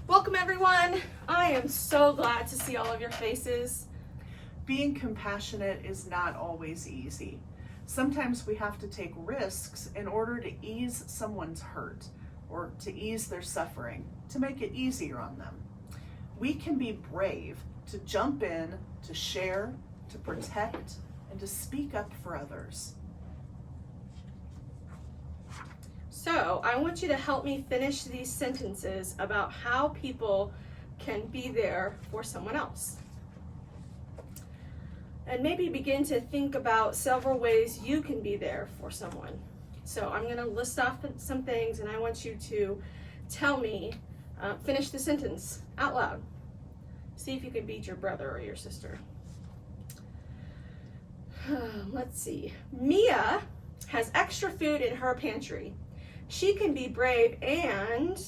Welcome everyone. I am so glad to see all of your faces. Being compassionate is not always easy. Sometimes we have to take risks in order to ease someone's hurt or to ease their suffering, to make it easier on them. We can be brave to jump in, to share, to protect, and to speak up for others. So I want you to help me finish these sentences about how people can be there for someone else. And maybe begin to think about several ways you can be there for someone. So I'm going to list off some things and I want you to tell me, finish the sentence out loud. See if you can beat your brother or your sister. Let's see. Mia has extra food in her pantry. She can be brave and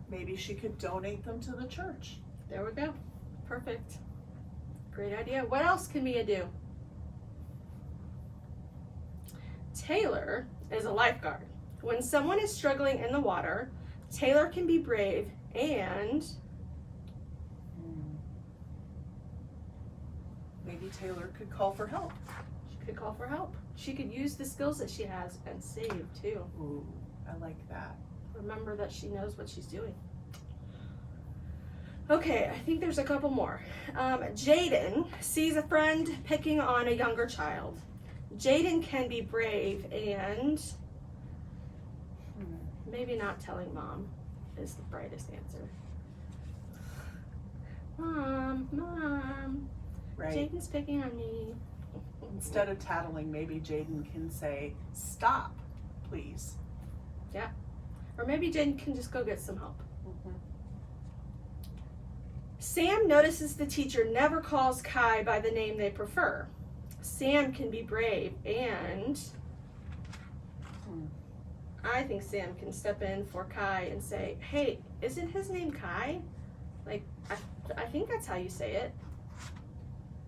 Maybe she could donate them to the church. there we go. Perfect. Great idea. What else can Mia do? Taylor is a lifeguard. When someone is struggling in the water, Taylor can be brave and Maybe Taylor could call for help. she could call for help. She could use the skills that she has and save too. Ooh, I like that. Remember that she knows what she's doing. Okay, I think there's a couple more. Jaden sees a friend picking on a younger child. Jaden can be brave and maybe not telling mom is the brightest answer. Mom, Right. Jaden's picking on me. Instead of tattling, maybe Jaden can say, "Stop, please." Yeah. Or maybe Jaden can just go get some help. Sam notices the teacher never calls Kai by the name they prefer. Sam can be brave and I think Sam can step in for Kai and say, hey, isn't his name Kai? Like, I think that's how you say it.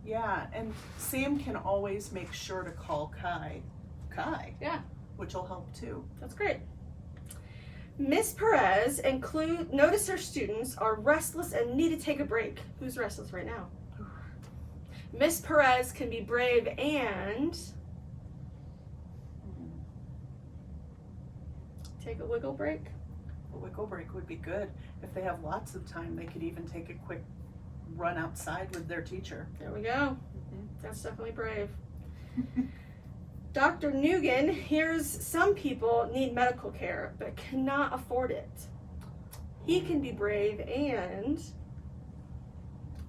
Yeah, and Sam can always make sure to call Kai, Yeah, which will help too. that's great. Miss Perez notice her students are restless and need to take a break. Who's restless right now? Miss Perez can be brave and take a wiggle break. A wiggle break would be good. If they have lots of time, they could even take a quick run outside with their teacher. There we go. That's definitely brave. Dr. Nugent hears some people need medical care but cannot afford it. He can be brave and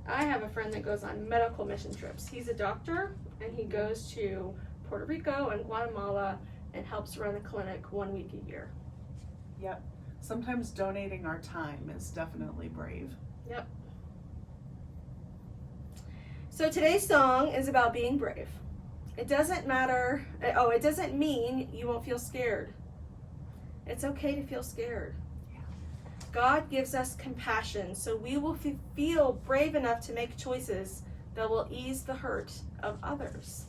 I have a friend that goes on medical mission trips. He's a doctor and he goes to Puerto Rico and Guatemala and helps run a clinic 1 week a year. Yep. Sometimes donating our time is definitely brave. Yep. So today's song is about being brave. It doesn't matter, it doesn't mean you won't feel scared. It's okay to feel scared. God gives us compassion, so we will feel brave enough to make choices that will ease the hurt of others.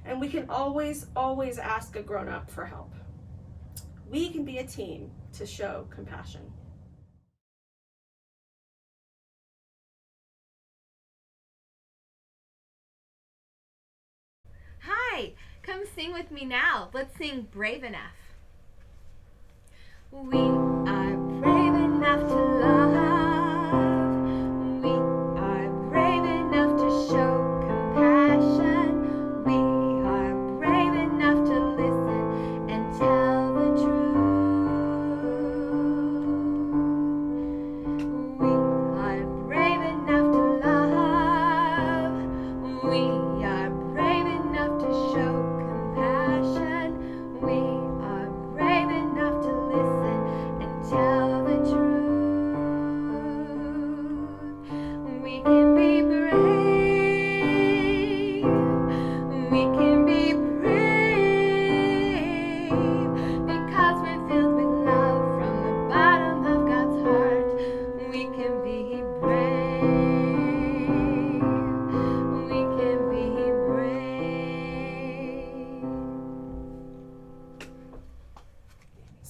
And we can always ask a grown-up for help. We can be a team to show compassion. Hi, come sing with me now. Let's sing Brave Enough. We are brave enough to love. We are brave enough to show compassion. We are brave enough to listen and tell the truth. We are brave enough to love. We are brave enough to show compassion. We are brave enough to listen and tell the truth.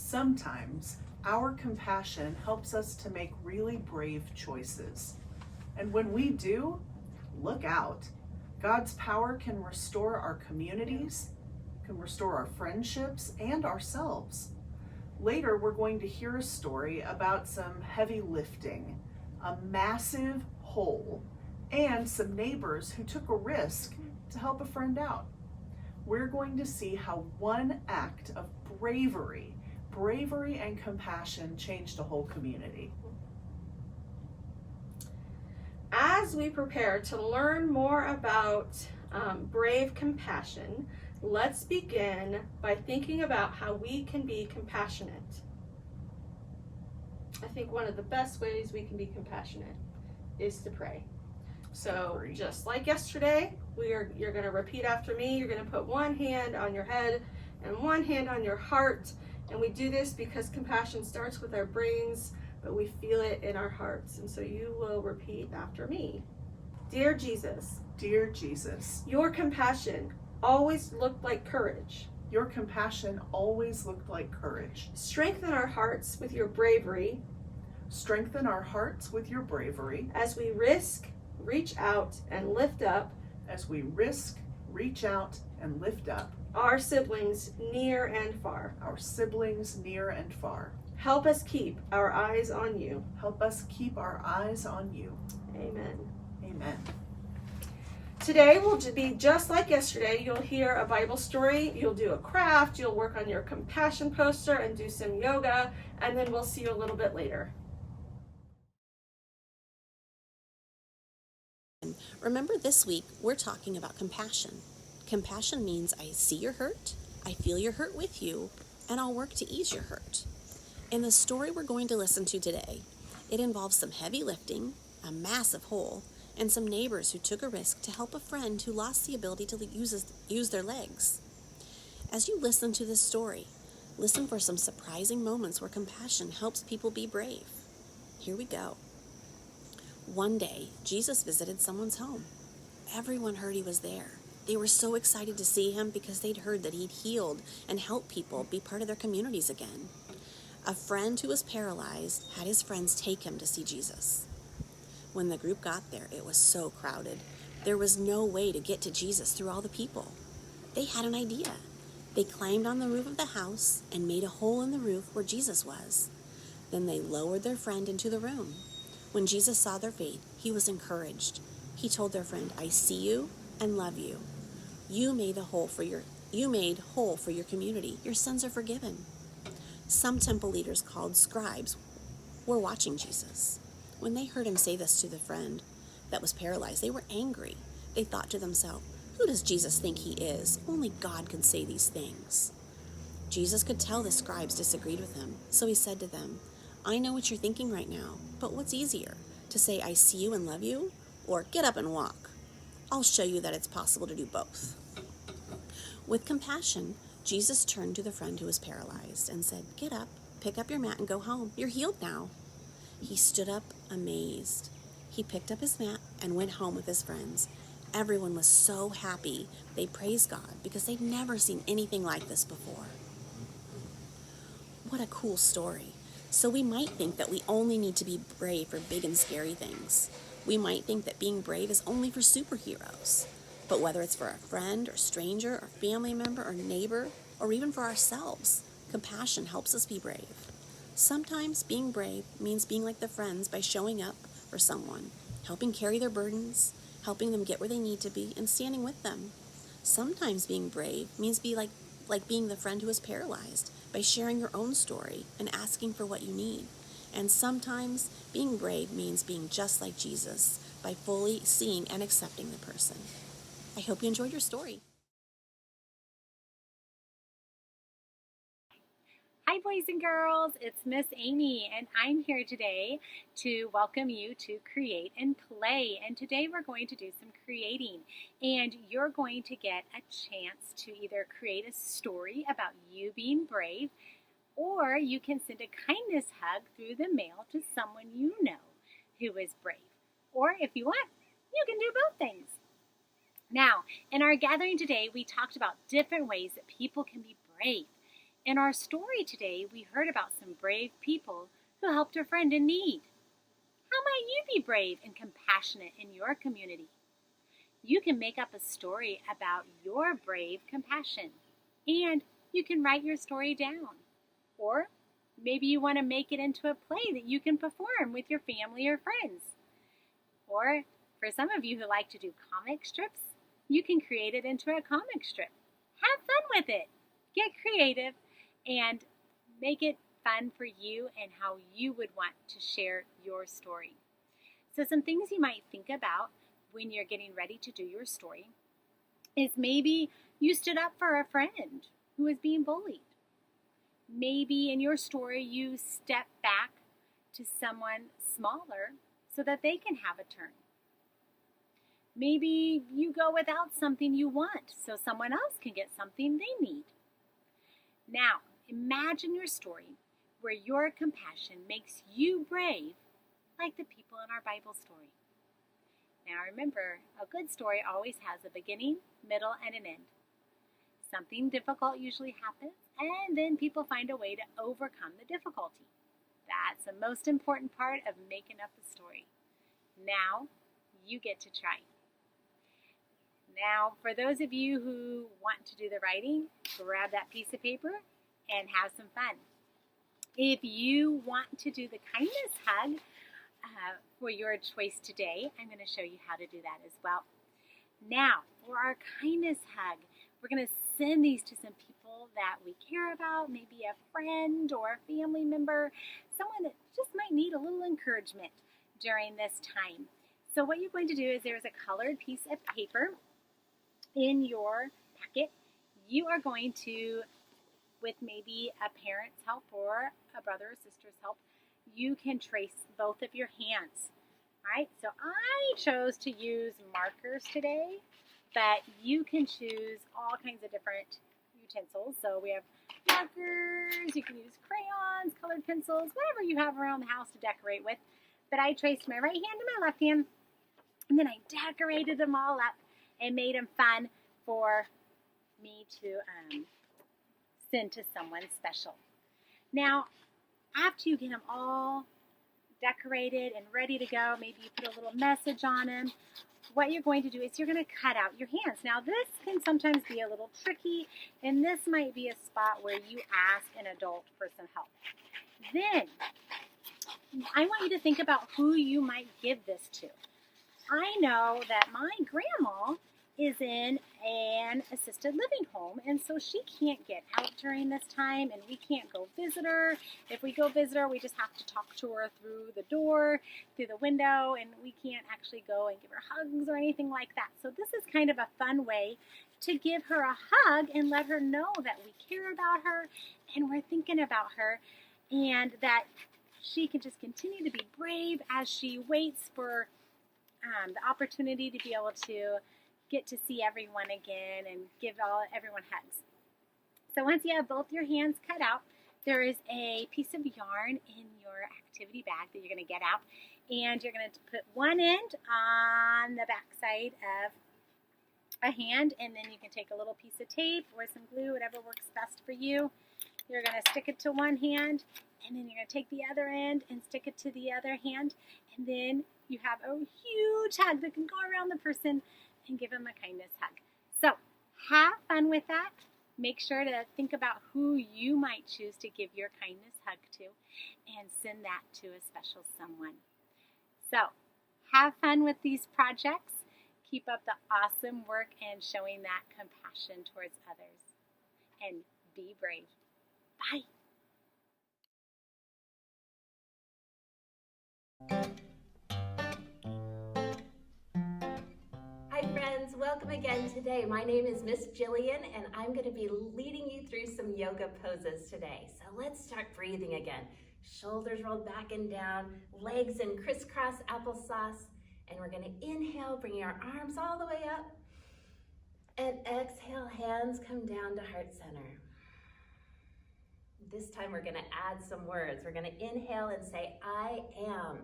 Sometimes our compassion helps us to make really brave choices. And when we do, look out. God's power can restore our communities, can restore our friendships, and ourselves. Later, we're going to hear a story about some heavy lifting, a massive hole, and some neighbors who took a risk to help a friend out. We're going to see how one act of bravery and compassion changed a whole community. As we prepare to learn more about brave compassion, let's begin by thinking about how we can be compassionate. I think one of the best ways we can be compassionate is to pray. So just like yesterday, you're going to repeat after me. You're going to put one hand on your head and one hand on your heart. And we do this because compassion starts with our brains, but we feel it in our hearts. And so you will repeat after me. Dear Jesus, Dear Jesus, your compassion always looked like courage. your compassion always looked like courage. Strengthen our hearts with your bravery Strengthen our hearts with your bravery as we risk, reach out, and lift up as we risk, reach out, and lift up our siblings near and far. our siblings near and far. Help us keep our eyes on you. Help us keep our eyes on you. Amen. Amen. Today will be just like yesterday. You'll hear a Bible story, you'll do a craft, you'll work on your compassion poster and do some yoga, and then we'll see you a little bit later. Remember, this week we're talking about compassion. Compassion means I see your hurt, I feel your hurt with you, and I'll work to ease your hurt. In the story we're going to listen to today, it involves some heavy lifting, a massive hole, and some neighbors who took a risk to help a friend who lost the ability to use their legs. As you listen to this story, listen for some surprising moments where compassion helps people be brave. Here we go. One day, Jesus visited someone's home. Everyone heard he was there. They were so excited to see him because they'd heard that he'd healed and helped people be part of their communities again. A friend who was paralyzed had his friends take him to see Jesus. When the group got there, it was so crowded. There was no way to get to Jesus through all the people. They had an idea. They climbed on the roof of the house and made a hole in the roof where Jesus was. Then they lowered their friend into the room. When Jesus saw their faith, he was encouraged. He told their friend, I see you and love you. You made whole for your community. Your sins are forgiven. Some temple leaders called scribes were watching Jesus. When they heard him say this to the friend that was paralyzed, they were angry. They thought to themselves, who does Jesus think he is? Only God can say these things. Jesus could tell the scribes disagreed with him, so he said to them, I know what you're thinking right now, but what's easier, to say I see you and love you, or get up and walk? I'll show you that it's possible to do both. With compassion, Jesus turned to the friend who was paralyzed and said, get up, pick up your mat and go home. You're healed now. He stood up amazed. He picked up his mat and went home with his friends. Everyone was so happy. They praised God because they'd never seen anything like this before. What a cool story. So we might think that we only need to be brave for big and scary things. We might think that being brave is only for superheroes. But whether it's for a friend or stranger or family member or neighbor, or even for ourselves, compassion helps us be brave. Sometimes being brave means being like the friends by showing up for someone, helping carry their burdens, helping them get where they need to be, and standing with them. Sometimes being brave means like being the friend who is paralyzed, by sharing your own story and asking for what you need. And sometimes being brave means being just like Jesus, by fully seeing and accepting the person. I hope you enjoyed your story. Hi boys and girls, it's Miss Amy and I'm here today to welcome you to Create and Play. And today we're going to do some creating, and you're going to get a chance to either create a story about you being brave, or you can send a kindness hug through the mail to someone you know who is brave. Or if you want, you can do both things. Now, in our gathering today, we talked about different ways that people can be brave. In our story today, we heard about some brave people who helped a friend in need. How might you be brave and compassionate in your community? You can make up a story about your brave compassion, and you can write your story down. Or maybe you want to make it into a play that you can perform with your family or friends. Or for some of you who like to do comic strips, you can create it into a comic strip. Have fun with it. Get creative and make it fun for you and how you would want to share your story. So some things you might think about when you're getting ready to do your story is maybe you stood up for a friend who was being bullied. Maybe in your story you step back to someone smaller so that they can have a turn. Maybe you go without something you want so someone else can get something they need. Now, imagine your story where your compassion makes you brave like the people in our Bible story. Now remember, a good story always has a beginning, middle, and an end. Something difficult usually happens, and then people find a way to overcome the difficulty. That's the most important part of making up a story. Now, you get to try. Now, for those of you who want to do the writing, grab that piece of paper and have some fun. If you want to do the kindness hug for your choice today, I'm going to show you how to do that as well. Now, for our kindness hug, we're going to send these to some people that we care about, maybe a friend or a family member, someone that just might need a little encouragement during this time. So what you're going to do is there's a colored piece of paper in your packet. You are going to, with maybe a parent's help or a brother or sister's help, you can trace both of your hands. All right, so I chose to use markers today, but you can choose all kinds of different utensils. So we have markers, you can use crayons, colored pencils, whatever you have around the house to decorate with. But I traced my right hand and my left hand, and then I decorated them all up and made them fun for me to send to someone special. Now, after you get them all decorated and ready to go, maybe you put a little message on them, what you're going to do is you're going to cut out your hands. Now, this can sometimes be a little tricky, and this might be a spot where you ask an adult for some help. Then, I want you to think about who you might give this to. I know that my grandma is in an assisted living home, and so she can't get out during this time, and we can't go visit her. If we go visit her, we just have to talk to her through the door, through the window, and we can't actually go and give her hugs or anything like that. So this is kind of a fun way to give her a hug and let her know that we care about her and we're thinking about her, and that she can just continue to be brave as she waits for the opportunity to be able to get to see everyone again and give everyone hugs. So once you have both your hands cut out, there is a piece of yarn in your activity bag that you're going to get out, and you're going to put one end on the back side of a hand, and then you can take a little piece of tape or some glue, whatever works best for you. You're going to stick it to one hand, and then you're going to take the other end and stick it to the other hand, and then you have a huge hug that can go around the person and give them a kindness hug. So have fun with that. Make sure to think about who you might choose to give your kindness hug to and send that to a special someone. So have fun with these projects. Keep up the awesome work and showing that compassion towards others. And be brave. Bye. Hi friends, welcome again today. My name is Miss Jillian and I'm going to be leading you through some yoga poses today. So let's start breathing again. Shoulders rolled back and down, legs in crisscross applesauce, and we're going to inhale, bringing our arms all the way up, and exhale, hands come down to heart center. This time we're going to add some words. We're going to inhale and say, I am.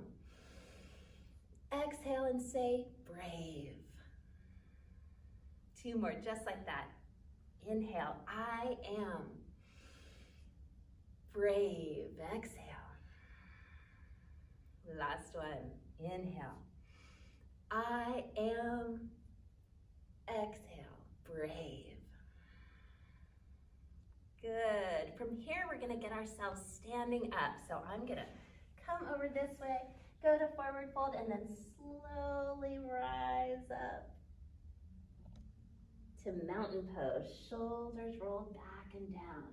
Exhale and say, brave. Two more, just like that. Inhale, I am. brave. Exhale. Last one. Inhale. I am. Exhale. Brave. Good. From here, we're going to get ourselves standing up. So I'm going to come over this way, go to forward fold, and then slowly rise up to mountain pose. Shoulders rolled back and down.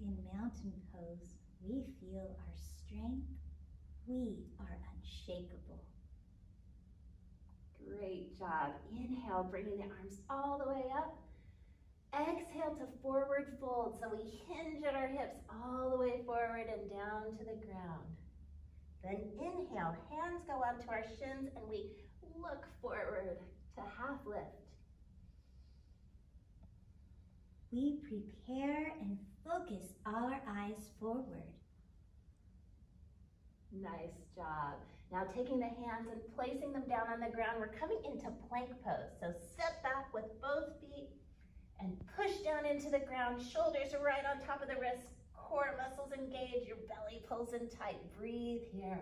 In mountain pose, we feel our strength. We are unshakable. Great job. Inhale, bringing the arms all the way up. Exhale to forward fold. So we hinge at our hips all the way forward and down to the ground. Then inhale, hands go onto our shins and we look forward to half lift. We prepare and focus our eyes forward. Nice job. Now taking the hands and placing them down on the ground, we're coming into plank pose. So step back with both feet and push down into the ground. Shoulders are right on top of the wrists. Core muscles engage. Your belly pulls in tight. Breathe here.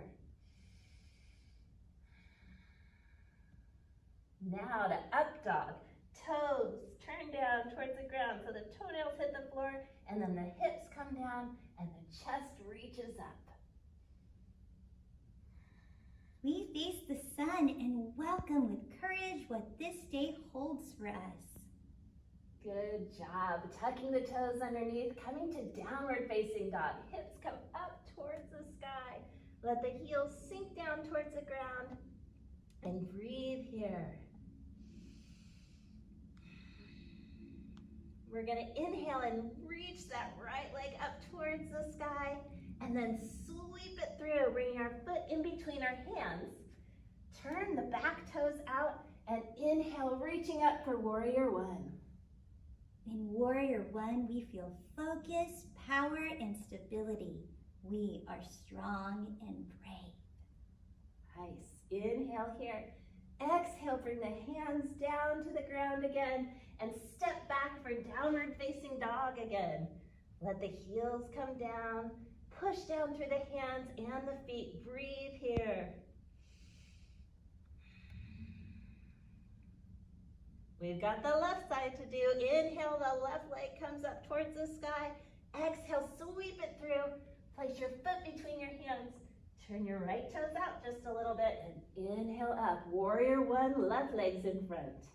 Now to up dog. Toes turn down towards the ground so the toenails hit the floor and then the hips come down and the chest reaches up. We face the sun and welcome with courage what this day holds for us. Good job. Tucking the toes underneath, coming to downward facing dog. Hips come up towards the sky. Let the heels sink down towards the ground and breathe here. We're gonna inhale and reach that right leg up towards the sky and then sweep it through, bringing our foot in between our hands. Turn the back toes out and inhale, reaching up for warrior one. In warrior one, we feel focus, power, and stability. We are strong and brave. Nice. Inhale here. Exhale, bring the hands down to the ground again and step back for downward facing dog again. Let the heels come down. Push down through the hands and the feet. Breathe here. We've got the left side to do. Inhale, the left leg comes up towards the sky. Exhale, sweep it through. Place your foot between your hands. Turn your right toes out just a little bit and inhale up. Warrior one, left leg's in front.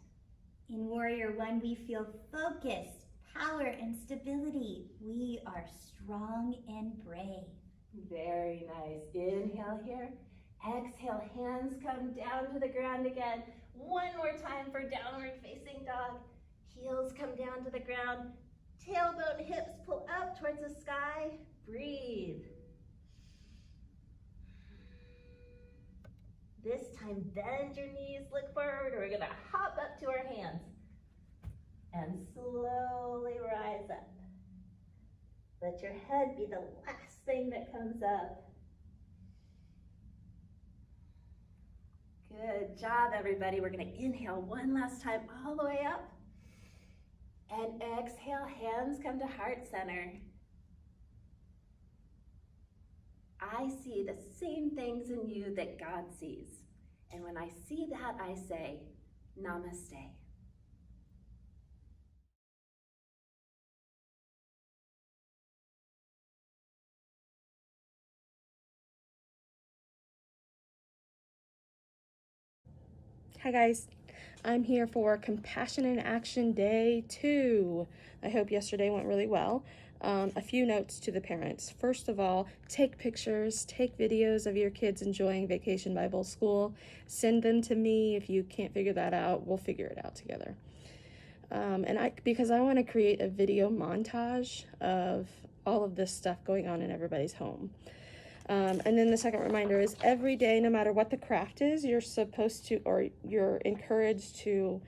In warrior one, we feel focus, power, and stability. We are strong and brave. Very nice. Inhale here. Exhale, hands come down to the ground again. One more time for downward facing dog. Heels come down to the ground. Tailbone, hips pull up towards the sky. Breathe. This time, bend your knees, look forward. We're gonna hop up to our hands and slowly rise up. Let your head be the last thing that comes up. Good job, everybody. We're gonna inhale one last time all the way up. And exhale, hands come to heart center. I see the same things in you that God sees. And when I see that, I say, Namaste. Hi guys, I'm here for Compassion in Action Day 2. I hope yesterday went really well. A few notes to the parents. First of all, take pictures, take videos of your kids enjoying Vacation Bible School. Send them to me. If you can't figure that out, we'll figure it out together. Because I want to create a video montage of all of this stuff going on in everybody's home. And then the second reminder is every day, no matter what the craft is, you're supposed to, or you're encouraged to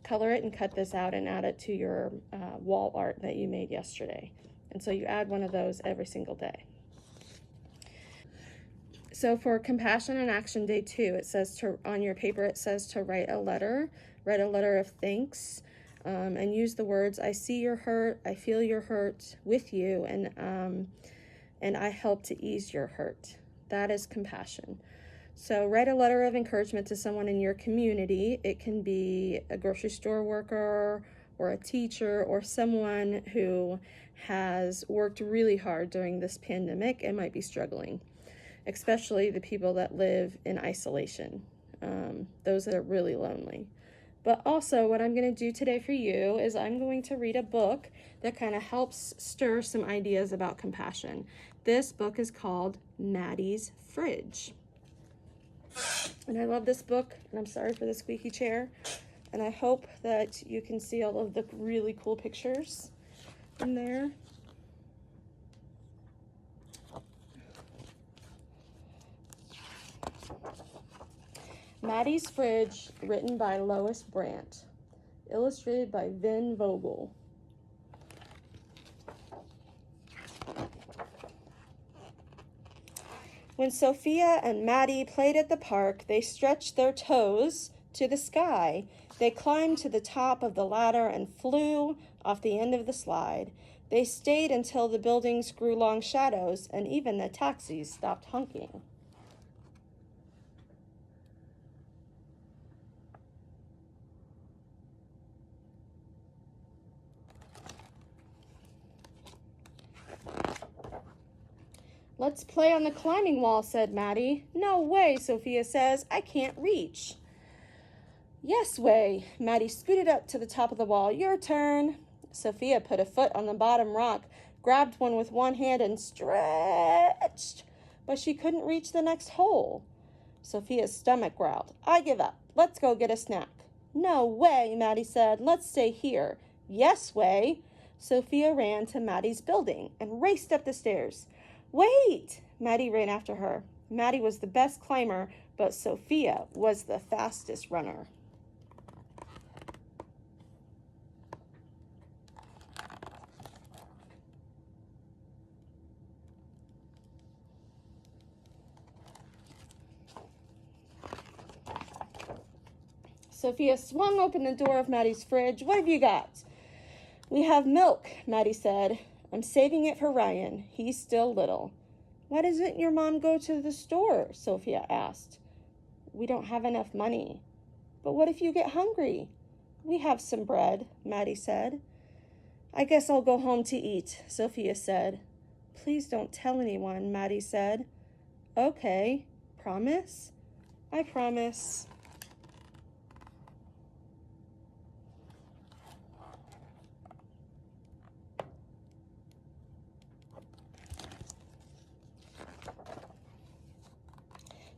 color it and cut this out and add it to your wall art that you made yesterday. And so you add one of those every single day. So for Compassion in Action Day 2, it says on your paper, it says to write a letter of thanks and use the words, I see your hurt, I feel your hurt with you, and I help to ease your hurt. That is compassion. So write a letter of encouragement to someone in your community. It can be a grocery store worker or a teacher or someone who has worked really hard during this pandemic and might be struggling, especially the people that live in isolation, those that are really lonely. But also what I'm going to do today for you is I'm going to read a book that kind of helps stir some ideas about compassion. This book is called Maddie's Fridge. And I love this book, and I'm sorry for the squeaky chair. And I hope that you can see all of the really cool pictures in there. Maddie's Fridge, written by Lois Brandt, illustrated by Vin Vogel. When Sophia and Maddie played at the park, they stretched their toes to the sky. They climbed to the top of the ladder and flew off the end of the slide. They stayed until the buildings grew long shadows and even the taxis stopped honking. Let's play on the climbing wall, said Maddie. No way, Sophia says. I can't reach. Yes way. Maddie scooted up to the top of the wall. Your turn. Sophia put a foot on the bottom rock, grabbed one with one hand and stretched, but she couldn't reach the next hole. Sophia's stomach growled. I give up. Let's go get a snack. No way, Maddie said. Let's stay here. Yes way. Sophia ran to Maddie's building and raced up the stairs. Wait! Maddie ran after her. Maddie was the best climber, but Sophia was the fastest runner. Sophia swung open the door of Maddie's fridge. What have you got? We have milk, Maddie said. I'm saving it for Ryan. He's still little. Why doesn't your mom go to the store? Sophia asked. We don't have enough money. But what if you get hungry? We have some bread, Maddie said. I guess I'll go home to eat, Sophia said. Please don't tell anyone, Maddie said. Okay, promise? I promise.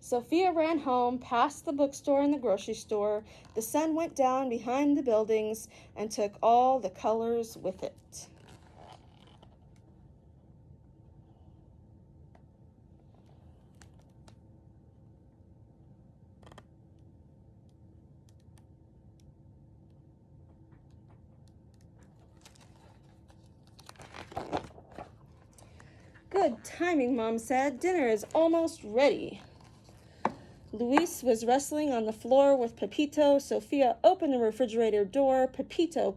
Sophia ran home, past the bookstore and the grocery store. The sun went down behind the buildings and took all the colors with it. Good timing, Mom said. Dinner is almost ready. Luis was wrestling on the floor with Pepito. Sophia opened the refrigerator door. Pepito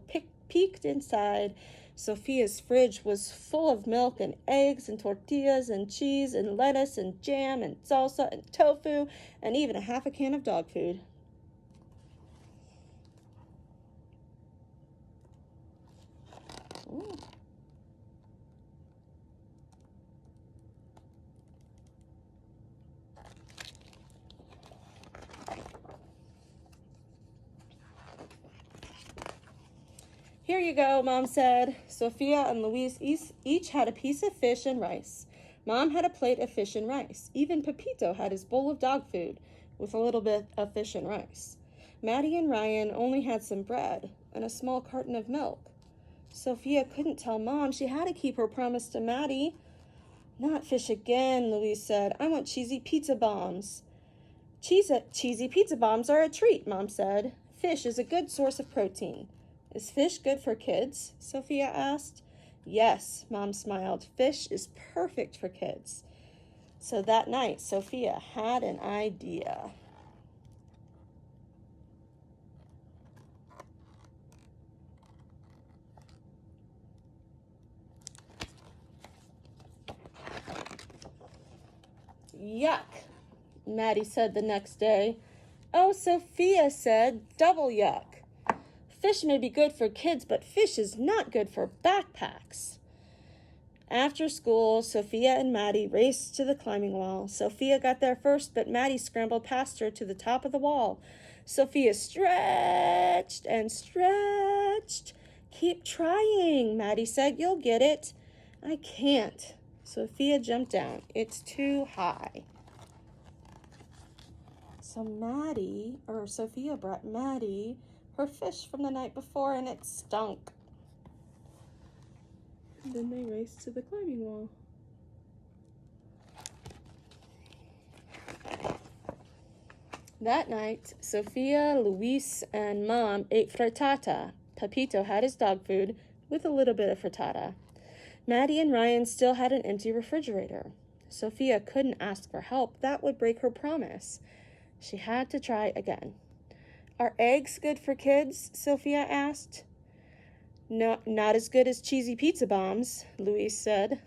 peeked inside. Sophia's fridge was full of milk and eggs and tortillas and cheese and lettuce and jam and salsa and tofu and even a half a can of dog food. Ooh. Here you go, Mom said. Sophia and Luis each had a piece of fish and rice. Mom had a plate of fish and rice. Even Pepito had his bowl of dog food with a little bit of fish and rice. Maddie and Ryan only had some bread and a small carton of milk. Sophia couldn't tell Mom she had to keep her promise to Maddie. Not fish again, Luis said. I want cheesy pizza bombs. Cheesy pizza bombs are a treat, Mom said. Fish is a good source of protein. Is fish good for kids? Sophia asked. Yes, Mom smiled. Fish is perfect for kids. So that night, Sophia had an idea. yuck, Maddie said the next day. Oh, Sophia said, double yuck. Fish may be good for kids, but fish is not good for backpacks. After school, Sophia and Maddie raced to the climbing wall. Sophia got there first, but Maddie scrambled past her to the top of the wall. Sophia stretched and stretched. Keep trying, Maddie said. You'll get it. I can't. Sophia jumped down. It's too high. So Sophia brought Maddie her fish from the night before, and it stunk. And then they raced to the climbing wall. That night, Sophia, Luis, and Mom ate frittata. Pepito had his dog food with a little bit of frittata. Maddie and Ryan still had an empty refrigerator. Sophia couldn't ask for help. That would break her promise. She had to try again. Are eggs good for kids? Sophia asked. No, not as good as cheesy pizza bombs, Luis said.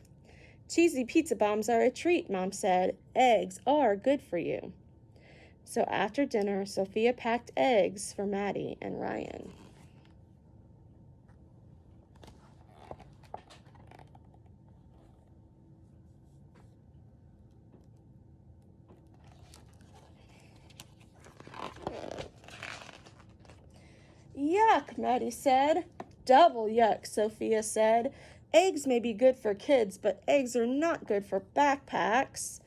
Cheesy pizza bombs are a treat, Mom said. Eggs are good for you. So after dinner, Sophia packed eggs for Maddie and Ryan. Yuck, Maddie said. Double yuck, Sophia said. Eggs may be good for kids, but eggs are not good for backpacks.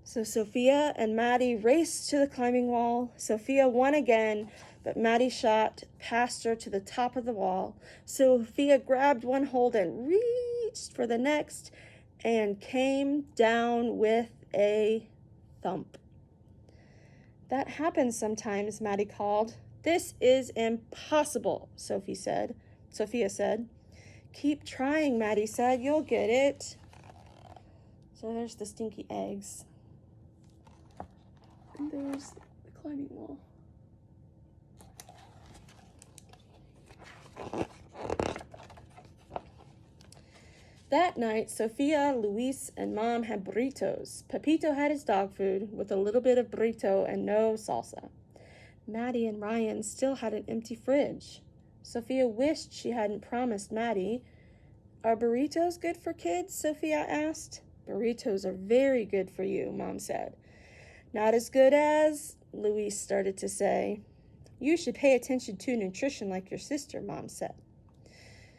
So Sophia and Maddie raced to the climbing wall. Sophia won again, but Maddie shot past her to the top of the wall. Sophia grabbed one hold and reached for the next and came down with a thump. That happens sometimes, Maddie called. This is impossible, Sophia said. Keep trying, Maddie said. You'll get it. So there's the stinky eggs. And there's the climbing wall. That night, Sophia, Luis, and Mom had burritos. Pepito had his dog food with a little bit of burrito and no salsa. Maddie and Ryan still had an empty fridge. Sophia wished she hadn't promised Maddie. Are burritos good for kids? Sophia asked. Burritos are very good for you, Mom said. Not as good as, Luis started to say. You should pay attention to nutrition like your sister, Mom said.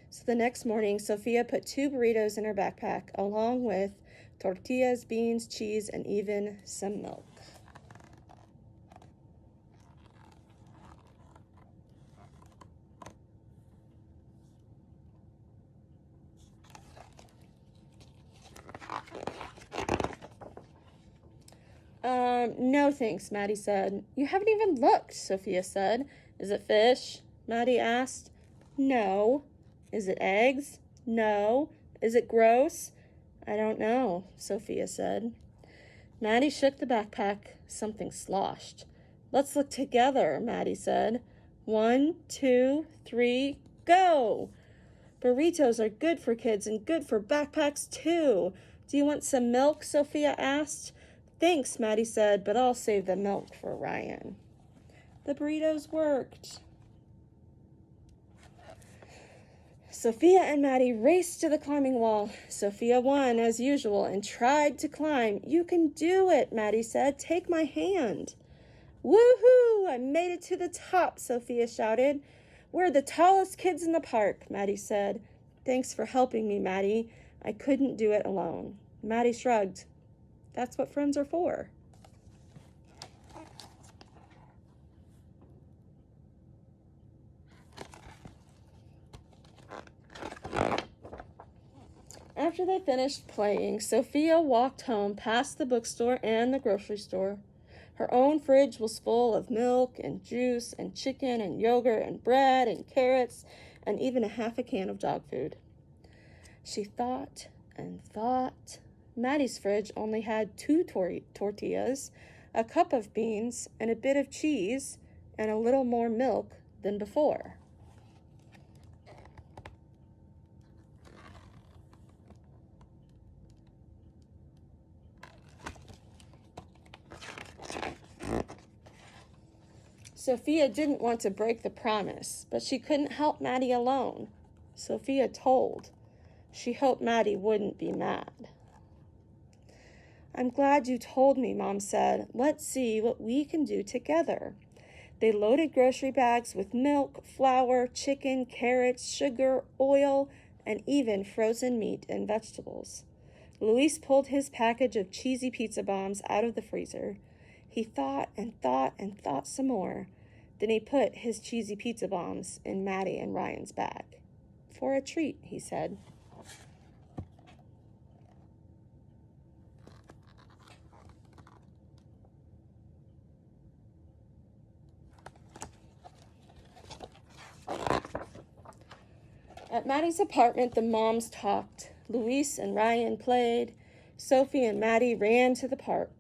So the next morning, Sophia put 2 burritos in her backpack, along with tortillas, beans, cheese, and even some milk. No thanks, Maddie said. You haven't even looked, Sophia said. Is it fish? Maddie asked. No. Is it eggs? No. Is it gross? I don't know, Sophia said. Maddie shook the backpack. Something sloshed. Let's look together, Maddie said. 1, 2, 3, go! Burritos are good for kids and good for backpacks too. Do you want some milk? Sophia asked. Thanks, Maddie said, but I'll save the milk for Ryan. The burritos worked. Sophia and Maddie raced to the climbing wall. Sophia won, as usual, and tried to climb. You can do it, Maddie said. Take my hand. Woohoo! I made it to the top, Sophia shouted. We're the tallest kids in the park, Maddie said. Thanks for helping me, Maddie. I couldn't do it alone. Maddie shrugged. That's what friends are for. After they finished playing, Sophia walked home past the bookstore and the grocery store. Her own fridge was full of milk and juice and chicken and yogurt and bread and carrots and even a half a can of dog food. She thought and thought. Maddie's fridge only had 2 tortillas, a cup of beans, and a bit of cheese, and a little more milk than before. Sophia didn't want to break the promise, but she couldn't help Maddie alone. Sophia told. She hoped Maddie wouldn't be mad. I'm glad you told me, Mom said. Let's see what we can do together. They loaded grocery bags with milk, flour, chicken, carrots, sugar, oil, and even frozen meat and vegetables. Luis pulled his package of cheesy pizza bombs out of the freezer. He thought and thought and thought some more. Then he put his cheesy pizza bombs in Maddie and Ryan's bag. For a treat, he said. At Maddie's apartment, the moms talked. Luis and Ryan played. Sophie and Maddie ran to the park.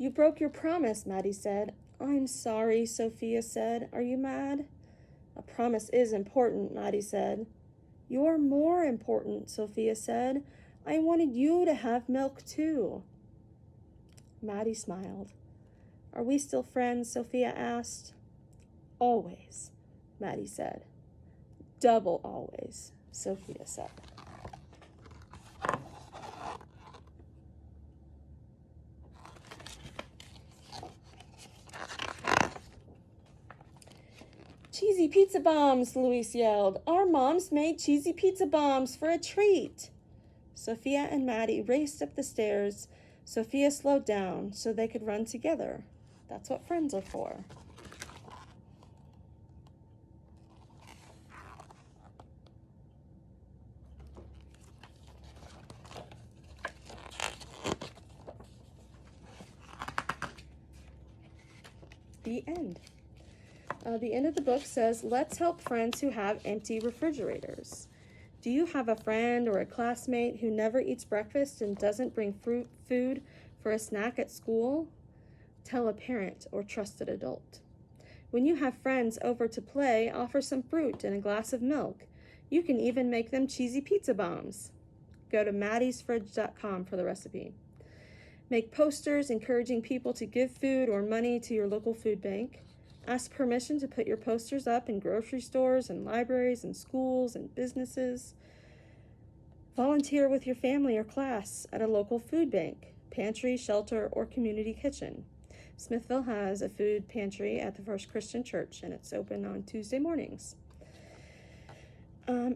You broke your promise, Maddie said. I'm sorry, Sophia said. Are you mad? A promise is important, Maddie said. You're more important, Sophia said. I wanted you to have milk too. Maddie smiled. Are we still friends? Sophia asked. Always, Maddie said. Double always, Sophia said. Cheesy pizza bombs, Luis yelled. Our moms made cheesy pizza bombs for a treat. Sophia and Maddie raced up the stairs. Sophia slowed down so they could run together. That's what friends are for. The end. The end of the book says, let's help friends who have empty refrigerators. Do you have a friend or a classmate who never eats breakfast and doesn't bring food for a snack at school? Tell a parent or trusted adult. When you have friends over to play, offer some fruit and a glass of milk. You can even make them cheesy pizza bombs. Go to maddiesfridge.com for the recipe. Make posters encouraging people to give food or money to your local food bank. Ask permission to put your posters up in grocery stores and libraries and schools and businesses. Volunteer with your family or class at a local food bank, pantry, shelter, or community kitchen. Smithville has a food pantry at the First Christian Church, and it's open on Tuesday mornings.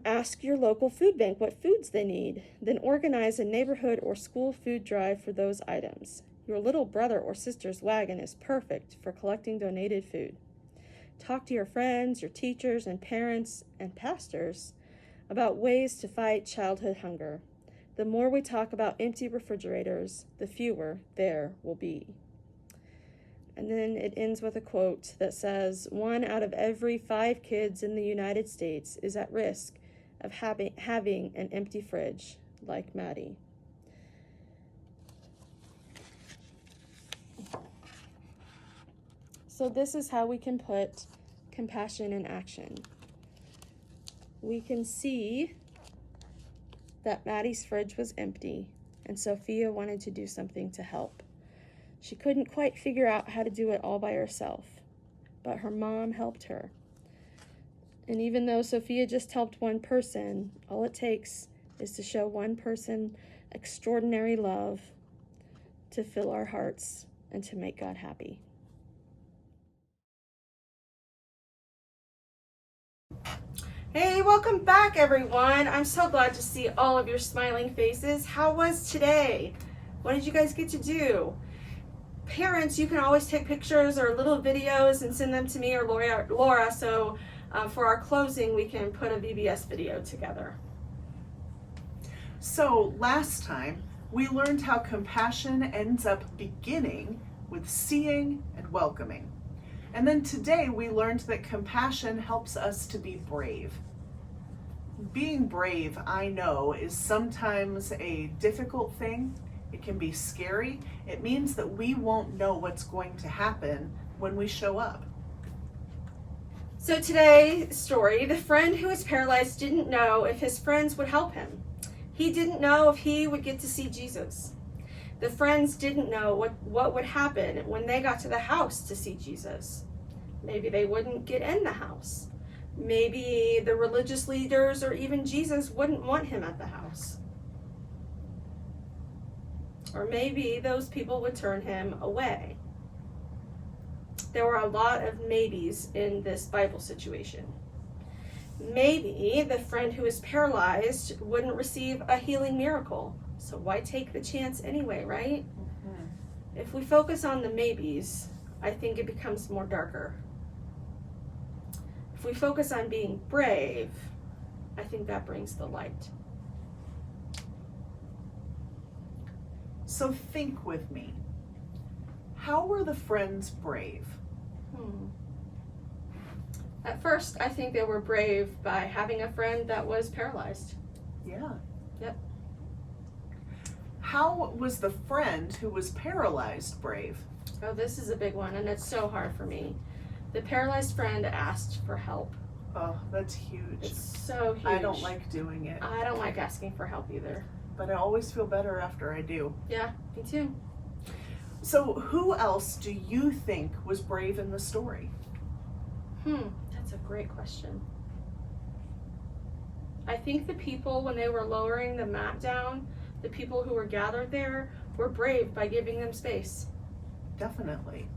Ask your local food bank what foods they need. Then organize a neighborhood or school food drive for those items. Your little brother or sister's wagon is perfect for collecting donated food. Talk to your friends, your teachers, and parents and pastors about ways to fight childhood hunger. The more we talk about empty refrigerators, the fewer there will be. And then it ends with a quote that says, 1 out of every 5 kids in the United States is at risk of having an empty fridge, like Maddie. So this is how we can put compassion in action. We can see that Maddie's fridge was empty, and Sophia wanted to do something to help. She couldn't quite figure out how to do it all by herself, but her mom helped her. And even though Sophia just helped one person, all it takes is to show one person extraordinary love to fill our hearts and to make God happy. Hey, welcome back, everyone. I'm so glad to see all of your smiling faces. How was today? What did you guys get to do? Parents, you can always take pictures or little videos and send them to me or Laura, so for our closing, we can put a VBS video together. So last time, we learned how compassion ends up beginning with seeing and welcoming. And then today, we learned that compassion helps us to be brave. Being brave, I know, is sometimes a difficult thing. It can be scary. It means that we won't know what's going to happen when we show up. So today's story, the friend who was paralyzed didn't know if his friends would help him. He didn't know if he would get to see Jesus. The friends didn't know what would happen when they got to the house to see Jesus. Maybe they wouldn't get in the house. Maybe the religious leaders or even Jesus wouldn't want him at the house. Or maybe those people would turn him away. There were a lot of maybes in this Bible situation. Maybe the friend who was paralyzed wouldn't receive a healing miracle. So why take the chance anyway, right? Mm-hmm. If we focus on the maybes, I think it becomes more darker. If we focus on being brave, I think that brings the light. So think with me. How were the friends brave? At first, I think they were brave by having a friend that was paralyzed. Yeah. Yep. How was the friend who was paralyzed brave? Oh, this is a big one, and it's so hard for me. The paralyzed friend asked for help. Oh, that's huge. It's so huge. I don't like doing it, I don't like asking for help either. but I always feel better after I do. Yeah, me too. So who else do you think was brave in the story? That's a great question. I think the people, when they were lowering the mat down, the people who were gathered there were brave by giving them space. Definitely.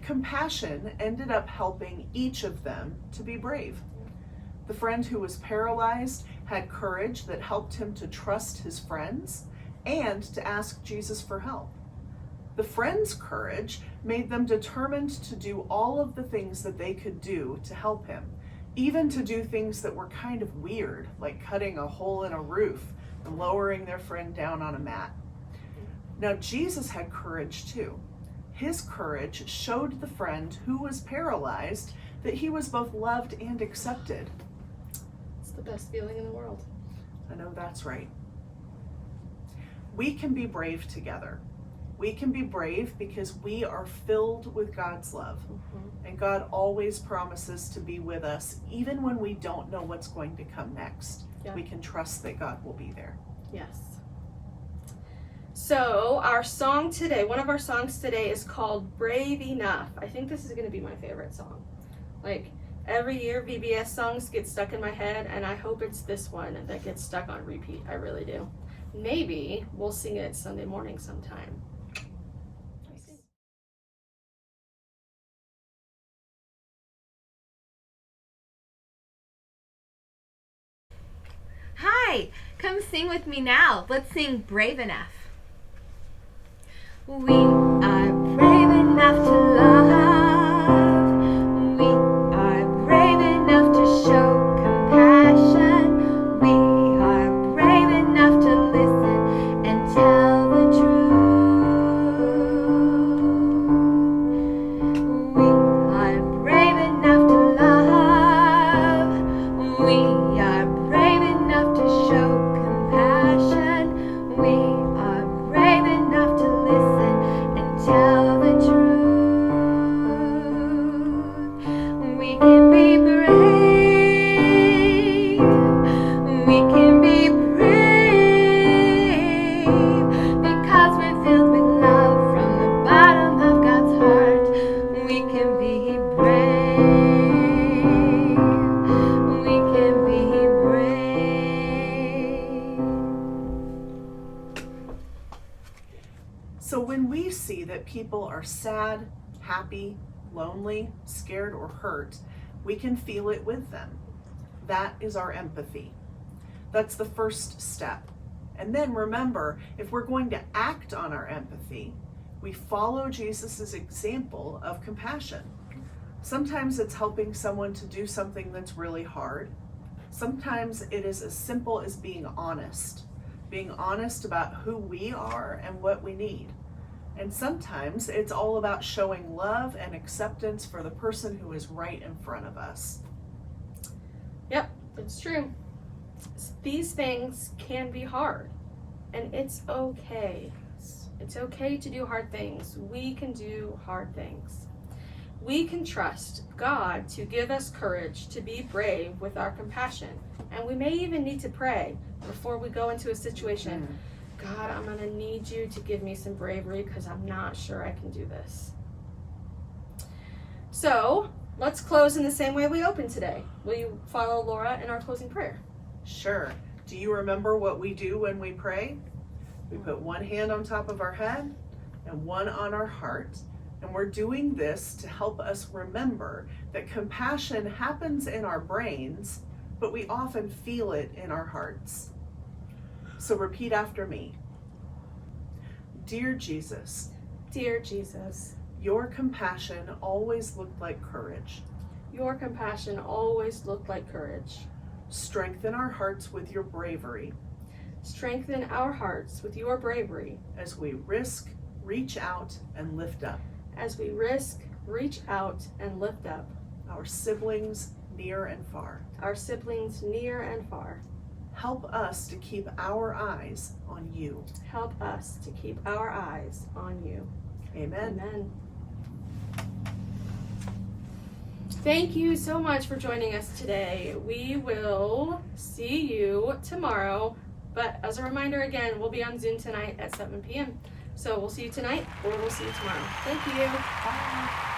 Compassion ended up helping each of them to be brave. The friend who was paralyzed had courage that helped him to trust his friends and to ask Jesus for help. The friends' courage made them determined to do all of the things that they could do to help him, even to do things that were kind of weird, like cutting a hole in a roof and lowering their friend down on a mat. Now, Jesus had courage too. His courage showed the friend who was paralyzed that he was both loved and accepted. It's the best feeling in the world. I know that's right. We can be brave together. We can be brave because we are filled with God's love. And God always promises to be with us, even when we don't know what's going to come next. Yeah. We can trust that God will be there. Yes. So our song today, one of our songs today is called Brave Enough. I think this is going to be my favorite song. Like every year VBS songs get stuck in my head, and I hope it's this one that gets stuck on repeat. I really do. Maybe we'll sing it Sunday morning sometime. Hi, come sing with me now. Let's sing Brave Enough. We are brave enough to love. We are brave enough to show compassion. We are brave enough to listen and tell the truth. We are brave enough to love. We are brave enough to show compassion. We are brave enough to listen and tell the truth. We can be brave. We can be brave because we're filled with love from the bottom of God's heart. We can be brave. We can be brave. So when we see that people are sad, happy, lonely, scared, or hurt, we can feel it with them. That is our empathy. That's the first step. And then remember, if we're going to act on our empathy, we follow Jesus' example of compassion. Sometimes it's helping someone to do something that's really hard. Sometimes it is as simple as being honest about who we are and what we need. And sometimes it's all about showing love and acceptance for the person who is right in front of us. Yep, it's true. These things can be hard, and it's okay. It's okay to do hard things. We can do hard things. We can trust God to give us courage to be brave with our compassion. And we may even need to pray before we go into a situation. God, I'm going to need you to give me some bravery because I'm not sure I can do this. So let's close in the same way we opened today. Will you follow Laura in our closing prayer? Sure. Do you remember what we do when we pray? We put one hand on top of our head and one on our heart. And we're doing this to help us remember that compassion happens in our brains, but we often feel it in our hearts. So repeat after me. Dear Jesus, Dear Jesus, your compassion always looked like courage. your compassion always looked like courage. Strengthen our hearts with your bravery Strengthen our hearts with your bravery as we risk, reach out, and lift up as we risk, reach out, and lift up our siblings near and far. our siblings near and far. Help us to keep our eyes on you. Help us to keep our eyes on you. Amen. Amen. Thank you so much for joining us today. We will see you tomorrow. But as a reminder again, we'll be on Zoom tonight at 7 p.m. So we'll see you tonight or we'll see you tomorrow. Thank you. Bye.